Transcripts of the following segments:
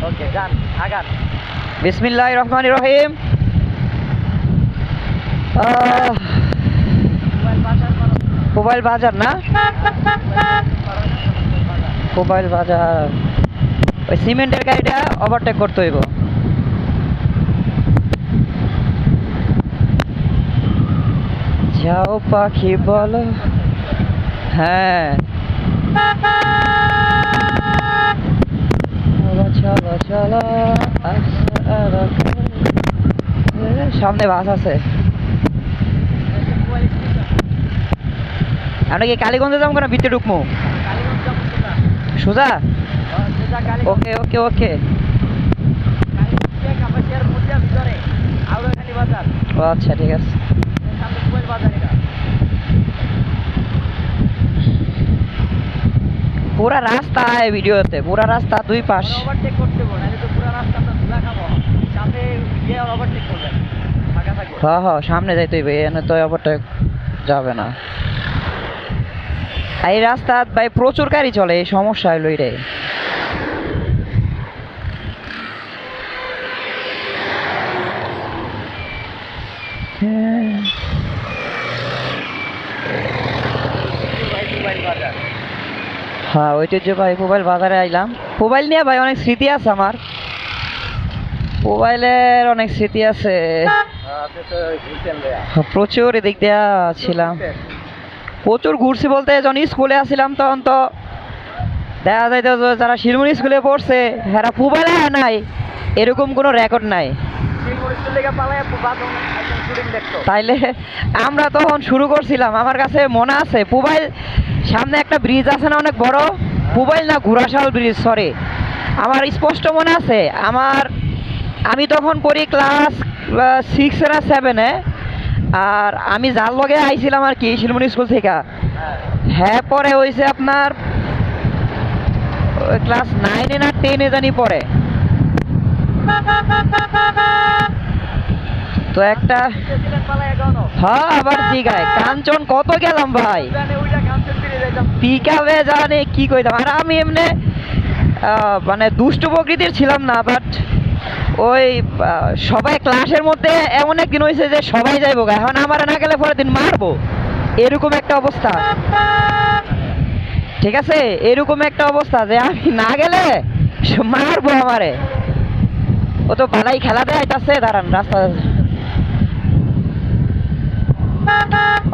ওকে যান আগান। বিসমিল্লাহির রহমানির রহিম। মোবাইল বাজার না, মোবাইল বাজার ওই সিমেন্টের গাড়িটা ওভারটেক করতে হইব। যাও পাখি বলো। হ্যাঁ চলো চলো, সামনে বাস আছে। আমরা কি কালীগঞ্জে যাবো কেন, ভিতরে ঢুকবো সোজা? ওকে ওকে ওকে। ও আচ্ছা ঠিক আছে। পুরা রাস্তা ভিডিওতে, পুরা রাস্তা দুই পাশ। হ্যাঁ হ্যাঁ সামনে যাইতে হইবে, এনে তো ওভারটেক যাবে না। এই রাস্তা ভাই প্রচুর গাড়ি চলে, এই সমস্যা হইলো এটাই। হ্যাঁ ওইটার ভাই মোবাইল বাজারে আইলাম। মোবাইল নিয়ে ভাই অনেক স্মৃতি আছে আমার, মোবাইলের অনেক স্মৃতি আছে প্রচুর। এদিক দিয়া ছিলাম, প্রচুর ঘুরছি বলতে যখন স্কুলে আসছিলাম তখন তো দেখা যাইত যারা শিলমুড়ি স্কুলে পড়ছে এরা মোবাইলে নাই, এরকম কোনো রেকর্ড নাই। তাইলে আমরা তখন শুরু করছিলাম, আমার কাছে মনে আছে মোবাইল সামনে একটা ব্রিজ আছে না অনেক বড়, মোবাইল না ঘোড়াশাল ব্রিজ, সরি আমার স্পষ্ট মনে আছে। আমি তখন পড়ি ক্লাস 6 না 7-এ, আর আমি যার লগে আইছিলাম আর কি শিলমুড়ি স্কুল থেকে, হ্যাঁ পরে হয়েছে আপনার ক্লাস 9-এ না 10-এ জানি পরে। তো একটা হ্যাঁ আবার জিগায় কাঞ্চন কত গেলাম ভাই, পিকাবে জানে কি কইতাম। আর আমি এমনি মানে দুষ্ট প্রকৃতির ছিলাম না, বাট ওই সবাই ক্লাসের মধ্যে এমন একদিন হয়েছে যে সবাই যাইবো, এখন আমার না গেলে পরের দিন মারবো, এরকম একটা অবস্থা। ঠিক আছে, এরকম একটা অবস্থা যে আমি না গেলে মারবো আমারে। ও তো ভালাই খেলা দেয় আইতাছে, দাঁড়ান রাস্তা।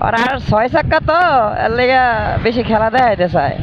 আর 6 চাক্কা তো এর লেগে বেশি খেলা দেয় আইতে চায়।